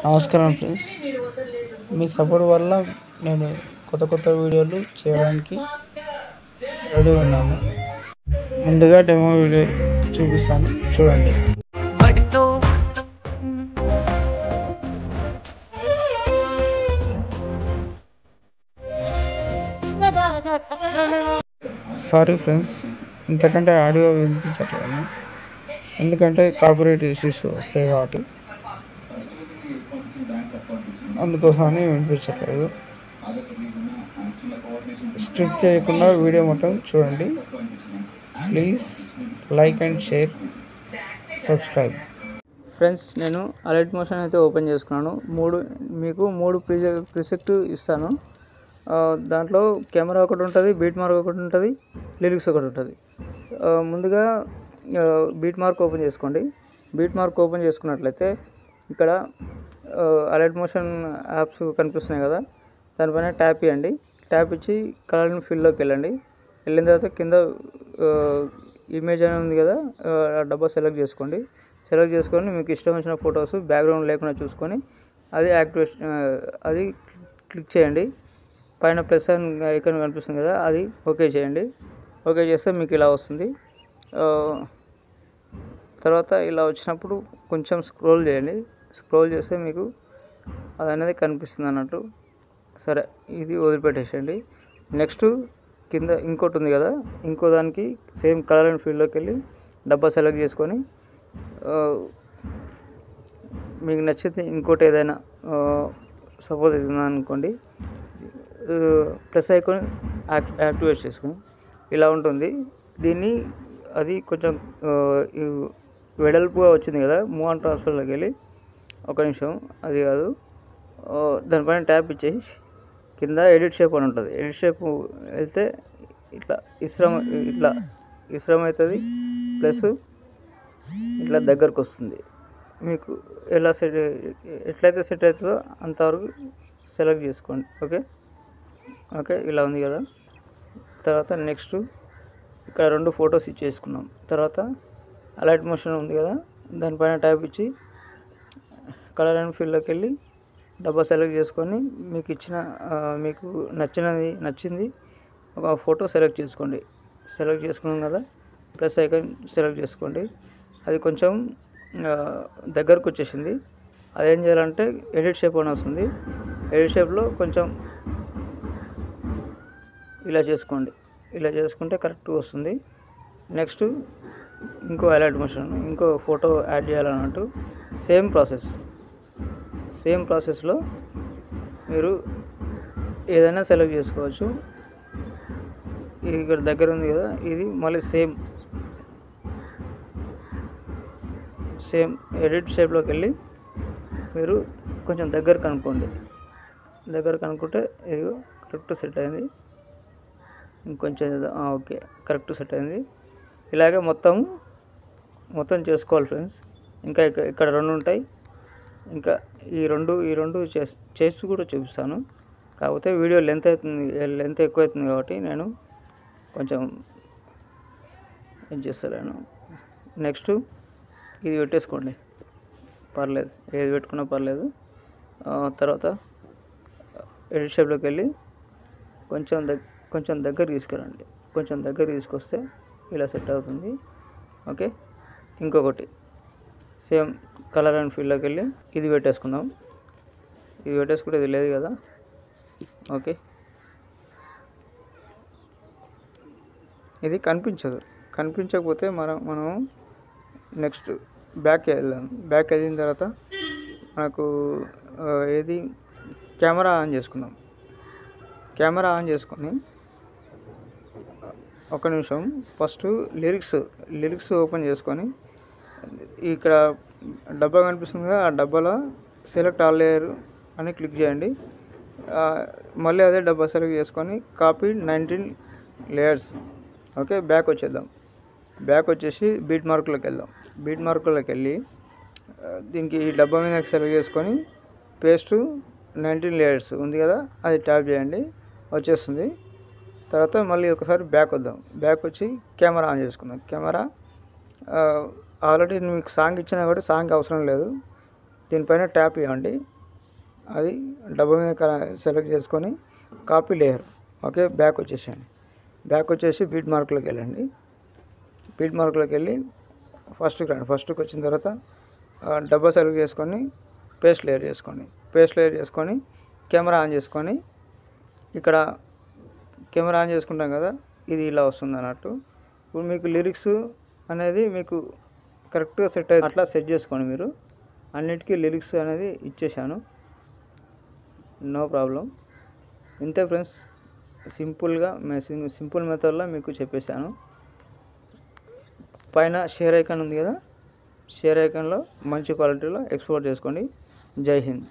నమస్కారం ఫ్రెండ్స్, మీ సపోర్ట్ వల్ల నేను కొత్త వీడియోలు చేయడానికి రెడీ ఉన్నాను. ముందుగా డెమో వీడియో చూపిస్తాను, చూడండి. సారీ ఫ్రెండ్స్, ఇంతకంటే ఆడియో వినిపించట్లేదు, ఎందుకంటే కాపీరైట్ ఇష్యూస్ వస్తాయి కాబట్టి. అందుకోసమని వినిపించట్లేదు. స్కిప్ చేయకుండా వీడియో మొత్తం చూడండి. Please like and share, subscribe. Friends, నేను అలర్ట్ మోషన్ అయితే ఓపెన్ చేసుకున్నాను. మీకు మూడు ప్రిసెట్ ఇస్తాను. దాంట్లో కెమెరా ఒకటి ఉంటుంది, బీట్ మార్క్ ఒకటి ఉంటుంది, లిరిక్స్ ఒకటి ఉంటుంది. ముందుగా బీట్ మార్క్ ఓపెన్ చేసుకోండి. బీట్ మార్క్ ఓపెన్ చేసుకున్నట్లయితే ఇక్కడ అలర్ట్ మోషన్ యాప్స్ కనిపిస్తున్నాయి కదా, దానిపైన ట్యాప్ ఇవ్వండి. ట్యాప్ ఇచ్చి కలర్ అండ్ ఫిల్లోకి వెళ్ళండి. వెళ్ళిన తర్వాత కింద ఇమేజ్ అని ఉంది కదా, ఆ డబ్బా సెలెక్ట్ చేసుకోండి. సెలెక్ట్ చేసుకొని మీకు ఇష్టం వచ్చిన ఫొటోస్ బ్యాక్గ్రౌండ్ లేకుండా చూసుకొని అది క్లిక్ చేయండి. పైన ప్లస్ ఐకాన్ కనిపిస్తుంది కదా, అది ఓకే చేయండి. ఓకే చేస్తే మీకు ఇలా వస్తుంది. తర్వాత ఇలా వచ్చినప్పుడు కొంచెం స్క్రోల్ చేయండి. స్క్రోల్ చేస్తే మీకు అది అనేది కనిపిస్తుంది అన్నట్టు. సరే, ఇది వదిలిపెట్టేసేయండి. నెక్స్ట్ కింద ఇంకోటి ఉంది కదా, ఇంకో దానికి సేమ్ కలర్ అండ్ ఫీల్డ్లోకి వెళ్ళి డబ్బా సెలెక్ట్ చేసుకొని మీకు నచ్చితే ఇంకోటి ఏదైనా సపోజ్ ఇది ఉందనుకోండి, ప్లస్ ఐకాన్ యాక్టివేట్ చేసుకొని ఇలా ఉంటుంది. దీన్ని అది కొంచెం వెడల్పుగా వచ్చింది కదా, మూవ్ అండ్ ట్రాన్స్ఫర్లోకి వెళ్ళి ఒక నిమిషం, అది కాదు, దానిపైన ట్యాప్ ఇచ్చేసి కింద ఎడిట్ షేప్ అని ఉంటుంది. ఎడిట్ షేప్ వెళ్తే ఇట్లా ఇస్రం అవుతుంది, ప్లస్ ఇట్లా దగ్గరకు వస్తుంది. మీకు ఎట్లయితే సెట్ అవుతుందో అంతవరకు సెలెక్ట్ చేసుకోండి. ఓకే, ఇలా ఉంది కదా. తర్వాత నెక్స్ట్ ఇక్కడ 2 ఫొటోస్ ఇచ్చేసుకున్నాం. తర్వాత అలర్ట్ మోషన్ ఉంది కదా, దానిపైన ట్యాప్ ఇచ్చి కలర్ అండ్ ఫీల్డ్లోకి వెళ్ళి డబ్బా సెలెక్ట్ చేసుకొని మీకు నచ్చింది ఒక ఫోటో సెలెక్ట్ చేసుకోండి. సెలెక్ట్ చేసుకున్నాం కదా, ప్లస్ ఐకాన్ సెలెక్ట్ చేసుకోండి. అది కొంచెం దగ్గరకు వచ్చేసింది. అదేం చేయాలంటే ఎడిట్ షేప్ అని వస్తుంది. ఎడిట్ షేప్లో కొంచెం ఇలా చేసుకోండి. ఇలా చేసుకుంటే కరెక్ట్గా వస్తుంది. నెక్స్ట్ ఇంకో అలర్ట్ మోషన్, ఇంకో ఫోటో యాడ్ చేయాలన్నట్టు. సేమ్ ప్రాసెస్లో మీరు ఏదైనా సెలెక్ట్ చేసుకోవచ్చు. ఇది ఇక్కడ దగ్గర ఉంది కదా, ఇది మళ్ళీ సేమ్ ఎడిట్ షేప్లోకి వెళ్ళి మీరు కొంచెం దగ్గర కనుక్కోండి. దగ్గర కనుక్కుంటే ఇది కరెక్ట్ సెట్ అయింది. ఇంకొంచెం ఓకే, కరెక్ట్ సెట్ అయింది. ఇలాగే మొత్తం చేసుకోవాలి ఫ్రెండ్స్. ఇంకా ఇక్కడ 2 ఉంటాయి. ఇంకా ఈ రెండు చేసి కూడా చూపిస్తాను. కాకపోతే వీడియో లెంత్ ఎక్కువ అవుతుంది కాబట్టి నేను కొంచెం ఏం చేస్తలేను. నెక్స్ట్ ఇది పెట్టేసుకోండి, పర్లేదు, ఏది పెట్టుకున్నా పర్లేదు. తర్వాత ఎడిట్ షేప్లోకి వెళ్ళి కొంచెం దగ్గర తీసుకురండి. కొంచెం దగ్గర తీసుకొస్తే ఇలా సెట్ అవుతుంది. ఓకే, ఇంకొకటి సేమ్ కలర్ అండ్ ఫీల్డ్లోకి వెళ్ళి ఇది పెట్టేసుకుందాం. ఇది పెట్టేసుకుంటే ఇది లేదు కదా. ఓకే, ఇది కనిపించకపోతే మనం నెక్స్ట్ బ్యాక్ వెళ్ళాం. బ్యాక్ వెళ్ళిన తర్వాత మనకు ఏది కెమెరా ఆన్ చేసుకుందాం. కెమెరా ఆన్ చేసుకొని ఒక నిమిషం ఫస్ట్ లిరిక్స్ ఓపెన్ చేసుకొని ఇక్కడ డబ్బా కనిపిస్తుంది కదా, ఆ డబ్బాలో సెలెక్ట్ ఆల్ లేయర్ అని క్లిక్ చేయండి. మళ్ళీ అదే డబ్బా సెలెక్ట్ చేసుకొని కాపీ 19 లేయర్స్. ఓకే, బ్యాక్ వచ్చేద్దాం. బ్యాక్ వచ్చేసి బీట్ మార్క్లోకి వెళ్దాం. బీట్ మార్క్లోకి వెళ్ళి దీనికి ఈ డబ్బా మీద సెలెక్ట్ చేసుకొని పేస్ట్ 19 లేయర్స్ ఉంది కదా, అది ట్యాప్ చేయండి, వచ్చేస్తుంది. తర్వాత మళ్ళీ ఒకసారి బ్యాక్ వద్దాం. బ్యాక్ వచ్చి కెమెరా ఆన్ చేసుకుందాం. కెమెరా ఆల్రెడీ మీకు సాంగ్ ఇచ్చినా కూడా సాంగ్ అవసరం లేదు. దీనిపైన ట్యాప్ ఇవ్వండి. అది డబ్బా మీద సెలెక్ట్ చేసుకొని కాపీ లేయర్. ఓకే, బ్యాక్ వచ్చేసేయండి. బ్యాక్ వచ్చేసి బీట్ మార్క్లోకి వెళ్ళండి. బీట్ మార్క్లోకి వెళ్ళి ఫస్ట్కి రండి. ఫస్ట్కి వచ్చిన తర్వాత డబ్బా సెలెక్ట్ చేసుకొని పేస్ట్ లేయర్ చేసుకోండి. పేస్ట్ లేయర్ చేసుకొని కెమెరా ఆన్ చేసుకొని ఇక్కడ కెమెరా ఆన్ చేసుకుంటాం కదా, ఇది ఇలా వస్తుంది అన్నట్టు. ఇప్పుడు మీకు లిరిక్స్ అనేది మీకు కరెక్ట్గా సెట్ అయ్యి అట్లా సెట్ చేసుకోండి. మీరు అన్నిటికీ లిరిక్స్ అనేది ఇచ్చేసాను, నో ప్రాబ్లం. ఇంతే ఫ్రెండ్స్, సింపుల్గా సింపుల్ మెథడ్లో మీకు చెప్పేశాను. పైన షేర్ ఐకాన్ ఉంది కదా, షేర్ ఐకాన్లో మంచి క్వాలిటీలో ఎక్స్పోర్ట్ చేసుకోండి. జై హింద్.